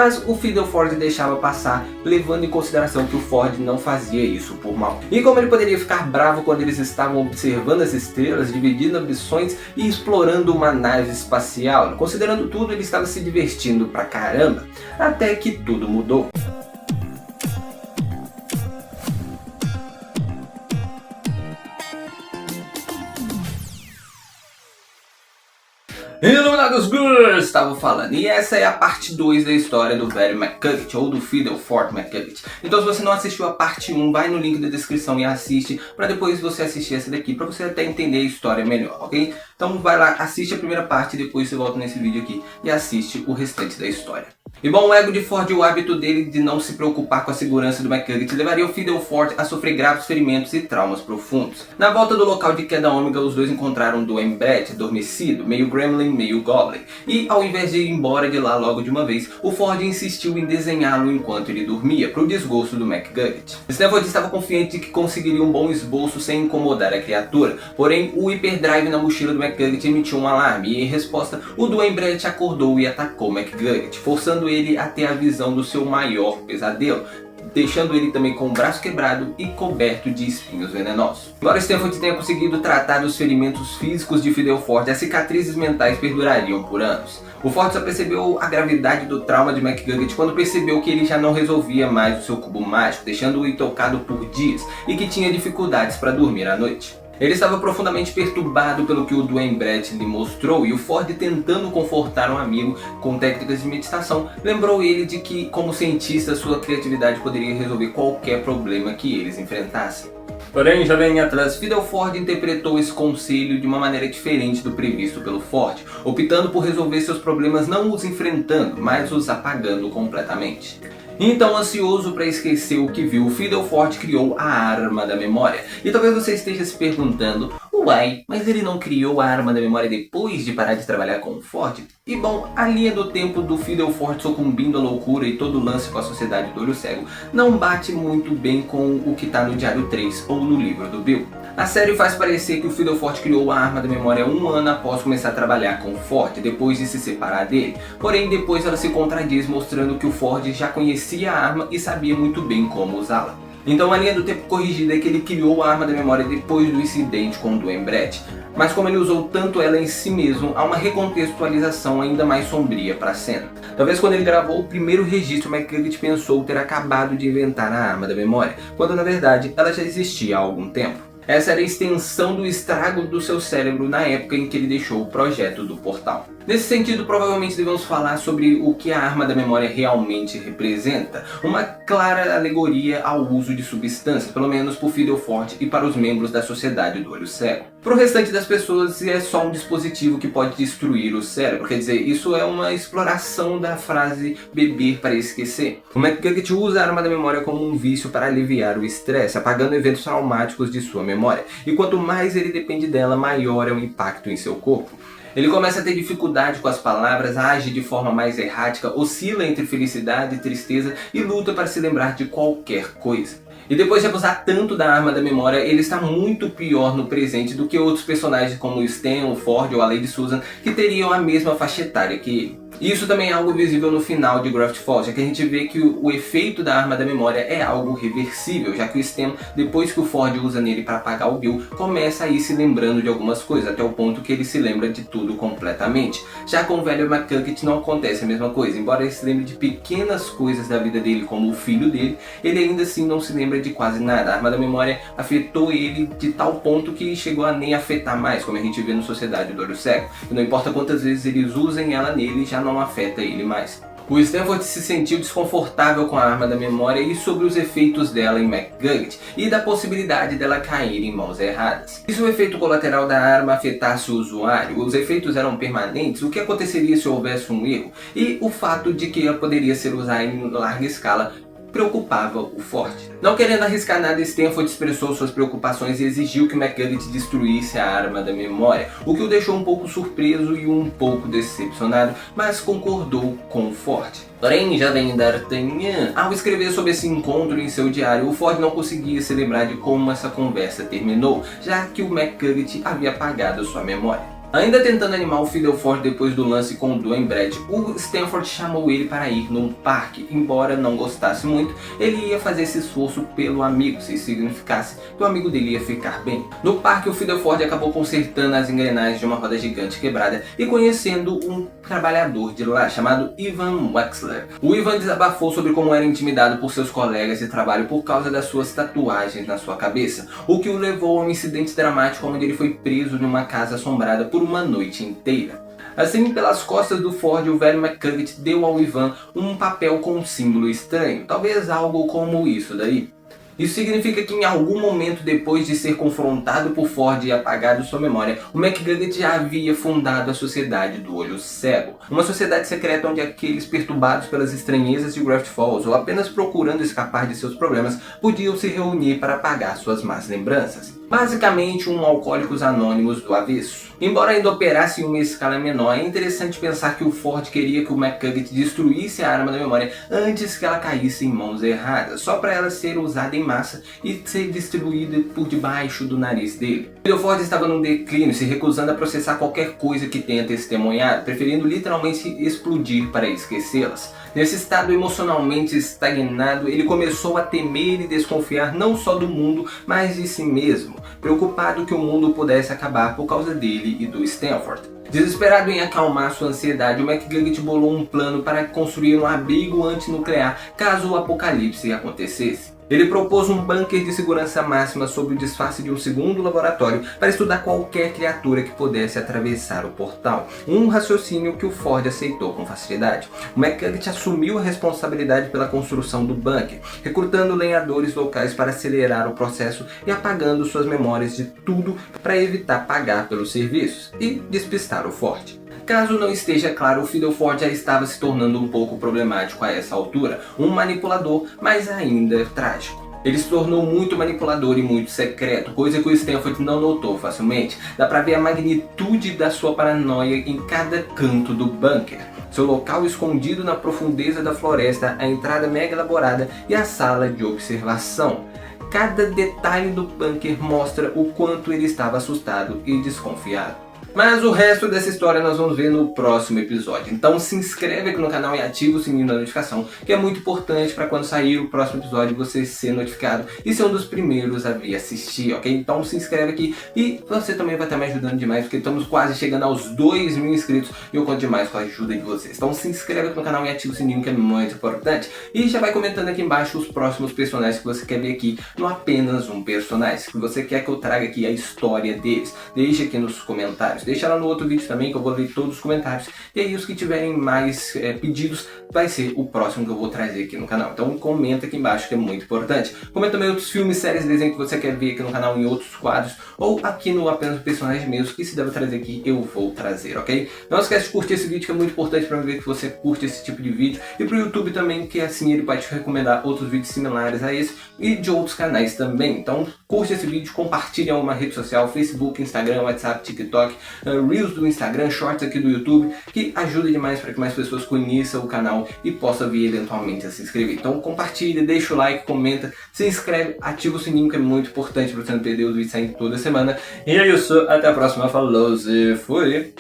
Mas o Fiddle Ford deixava passar, levando em consideração que o Ford não fazia isso por mal. E como ele poderia ficar bravo quando eles estavam observando as estrelas, dividindo ambições e explorando uma nave espacial? Considerando tudo, ele estava se divertindo pra caramba, até que tudo mudou. Iluminados Girls, estava falando, e essa é a parte 2 da história do velho McGugget, ou do Fiddle Ford McGugget. Então se você não assistiu a parte 1, vai no link da descrição e assiste, para depois você assistir essa daqui, para você até entender a história melhor, ok? Então vai lá, assiste a primeira parte, depois você volta nesse vídeo aqui e assiste o restante da história. E bom, o ego de Ford e o hábito dele de não se preocupar com a segurança do McGugget levaria o Fiddle Ford a sofrer graves ferimentos e traumas profundos. Na volta do local de queda ômega, os dois encontraram Dwayne Brett adormecido, meio gremlin, meio goblin. E ao invés de ir embora de lá logo de uma vez, o Ford insistiu em desenhá-lo enquanto ele dormia, para o desgosto do McGugget. Stanford estava confiante de que conseguiria um bom esboço sem incomodar a criatura, porém o hiperdrive na mochila do McGugget emitiu um alarme e em resposta, o Dwayne Brett acordou e atacou o McGugget, forçando ele a ter a visão do seu maior pesadelo, deixando ele também com o braço quebrado e coberto de espinhos venenosos. Embora Stanford tenha conseguido tratar os ferimentos físicos de Fiddle Ford, as cicatrizes mentais perdurariam por anos. O Ford só percebeu a gravidade do trauma de McGugget quando percebeu que ele já não resolvia mais o seu cubo mágico, deixando-o intocado por dias e que tinha dificuldades para dormir à noite. Ele estava profundamente perturbado pelo que o Dwayne Brett lhe mostrou, e o Ford, tentando confortar um amigo com técnicas de meditação, lembrou ele de que, como cientista, sua criatividade poderia resolver qualquer problema que eles enfrentassem. Porém, já bem atrás, Fiddle Ford interpretou esse conselho de uma maneira diferente do previsto pelo Ford, optando por resolver seus problemas não os enfrentando, mas os apagando completamente. Então, ansioso para esquecer o que viu, Fiddle Ford criou a arma da memória. E talvez você esteja se perguntando, uai, mas ele não criou a arma da memória depois de parar de trabalhar com o Ford? E bom, a linha do tempo do Fiddle Ford sucumbindo à loucura e todo o lance com a sociedade do olho cego não bate muito bem com o que está no Diário 3 ou no livro do Bill. A série faz parecer que o Fiddle Ford criou a arma da memória 1 ano após começar a trabalhar com o Ford, depois de se separar dele. Porém, depois ela se contradiz, mostrando que o Ford já conhecia a arma e sabia muito bem como usá-la. Então a linha do tempo corrigida é que ele criou a arma da memória depois do incidente com o Dwayne Brett. Mas como ele usou tanto ela em si mesmo, há uma recontextualização ainda mais sombria para a cena. Talvez quando ele gravou o primeiro registro, McGugget pensou ter acabado de inventar a arma da memória, quando na verdade ela já existia há algum tempo. Essa era a extensão do estrago do seu cérebro na época em que ele deixou o projeto do portal. Nesse sentido, provavelmente devemos falar sobre o que a arma da memória realmente representa. Uma clara alegoria ao uso de substâncias, pelo menos por Fiddle Ford e para os membros da sociedade do olho cego. Para o restante das pessoas é só um dispositivo que pode destruir o cérebro, quer dizer, isso é uma exploração da frase beber para esquecer. O McGugget usa a arma da memória como um vício para aliviar o estresse, apagando eventos traumáticos de sua memória. E quanto mais ele depende dela, maior é o impacto em seu corpo. Ele começa a ter dificuldade com as palavras, age de forma mais errática, oscila entre felicidade e tristeza e luta para se lembrar de qualquer coisa. E depois de abusar tanto da arma da memória, ele está muito pior no presente do que outros personagens como o Stan, o Ford ou a Lady Susan, que teriam a mesma faixa etária que ele. E isso também é algo visível no final de Gravity Falls, já que a gente vê que o efeito da arma da memória é algo reversível, já que o Stan, depois que o Ford usa nele para apagar o Bill, começa a ir se lembrando de algumas coisas, até o ponto que ele se lembra de tudo completamente. Já com o velho McGugget não acontece a mesma coisa, embora ele se lembre de pequenas coisas da vida dele, como o filho dele, ele ainda assim não se lembra de quase nada. A arma da memória afetou ele de tal ponto que chegou a nem afetar mais, como a gente vê no Sociedade do Olho Cego. E não importa quantas vezes eles usem ela nele, já não afeta ele mais. O Stanford se sentiu desconfortável com a arma da memória e sobre os efeitos dela em McGugget e da possibilidade dela cair em mãos erradas. E se o efeito colateral da arma afetasse o usuário, os efeitos eram permanentes, o que aconteceria se houvesse um erro? E o fato de que ela poderia ser usada em larga escala preocupava o Ford. Não querendo arriscar nada, Stanford expressou suas preocupações e exigiu que McGugget destruísse a arma da memória, o que o deixou um pouco surpreso e um pouco decepcionado, mas concordou com o Ford. Porém, jovem D'Artagnan, ao escrever sobre esse encontro em seu diário, o Ford não conseguia se lembrar de como essa conversa terminou, já que o McGugget havia apagado sua memória. Ainda tentando animar o Fiddleford depois do lance com o Dwayne Brett, o Stanford chamou ele para ir num parque. Embora não gostasse muito, ele ia fazer esse esforço pelo amigo, se significasse que o amigo dele ia ficar bem. No parque, o Fiddleford acabou consertando as engrenagens de uma roda gigante quebrada e conhecendo um trabalhador de lá chamado Ivan Wexler. O Ivan desabafou sobre como era intimidado por seus colegas de trabalho por causa das suas tatuagens na sua cabeça, o que o levou a um incidente dramático onde ele foi preso numa casa assombrada por uma noite inteira. Assim, pelas costas do Ford, o velho McCulloch deu ao Ivan um papel com um símbolo estranho, talvez algo como isso daí. Isso significa que em algum momento depois de ser confrontado por Ford e apagado sua memória, o McGuggett já havia fundado a Sociedade do Olho Cego. Uma sociedade secreta onde aqueles perturbados pelas estranhezas de Gravity Falls ou apenas procurando escapar de seus problemas podiam se reunir para apagar suas más lembranças. Basicamente um Alcoólicos Anônimos do avesso. Embora ainda operasse em uma escala menor, é interessante pensar que o Ford queria que o McGuggett destruísse a arma da memória antes que ela caísse em mãos erradas, só para ela ser usada em massa e ser distribuída por debaixo do nariz dele. O Ford estava num declínio, se recusando a processar qualquer coisa que tenha testemunhado, preferindo literalmente explodir para esquecê-las. Nesse estado emocionalmente estagnado, ele começou a temer e desconfiar não só do mundo, mas de si mesmo, preocupado que o mundo pudesse acabar por causa dele e do Stanford. Desesperado em acalmar sua ansiedade, o McGuggett bolou um plano para construir um abrigo antinuclear caso o apocalipse acontecesse. Ele propôs um bunker de segurança máxima sob o disfarce de um segundo laboratório para estudar qualquer criatura que pudesse atravessar o portal. Um raciocínio que o Ford aceitou com facilidade. O McGuggett assumiu a responsabilidade pela construção do bunker, recrutando lenhadores locais para acelerar o processo e apagando suas memórias de tudo para evitar pagar pelos serviços e despistar o Ford. Caso não esteja claro, o Fiddleford já estava se tornando um pouco problemático a essa altura, um manipulador, mas ainda trágico. Ele se tornou muito manipulador e muito secreto, coisa que o Stanford não notou facilmente. Dá pra ver a magnitude da sua paranoia em cada canto do bunker. Seu local escondido na profundeza da floresta, a entrada mega elaborada e a sala de observação. Cada detalhe do bunker mostra o quanto ele estava assustado e desconfiado. Mas o resto dessa história nós vamos ver no próximo episódio. Então se inscreve aqui no canal e ativa o sininho da notificação, que é muito importante para quando sair o próximo episódio você ser notificado e ser um dos primeiros a vir assistir, ok? Então se inscreve aqui e você também vai estar me ajudando demais, porque estamos quase chegando aos 2.000 inscritos e eu conto demais com a ajuda de vocês. Então se inscreve aqui no canal e ativa o sininho, que é muito importante. E já vai comentando aqui embaixo os próximos personagens que você quer ver aqui no Apenas um Personagem, que você quer que eu traga aqui a história deles. Deixa aqui nos comentários. Deixa lá no outro vídeo também, que eu vou ler todos os comentários. E aí os que tiverem mais pedidos, vai ser o próximo que eu vou trazer aqui no canal. Então comenta aqui embaixo, que é muito importante. Comenta também outros filmes, séries, desenhos que você quer ver aqui no canal, em outros quadros, ou aqui no Apenas um Personagem mesmo, que se deve trazer aqui, eu vou trazer, ok? Não esquece de curtir esse vídeo, que é muito importante para ver que você curte esse tipo de vídeo. E pro YouTube também, que assim ele pode te recomendar outros vídeos similares a esse, e de outros canais também. Então curte esse vídeo, compartilhe em uma rede social, Facebook, Instagram, WhatsApp, TikTok, Reels do Instagram, Shorts aqui do YouTube, que ajuda demais para que mais pessoas conheçam o canal e possam vir eventualmente a se inscrever. Então compartilha, deixa o like, comenta, se inscreve, ativa o sininho, que é muito importante para você não perder os vídeos saindo toda semana. E é isso, até a próxima, falou, e fui!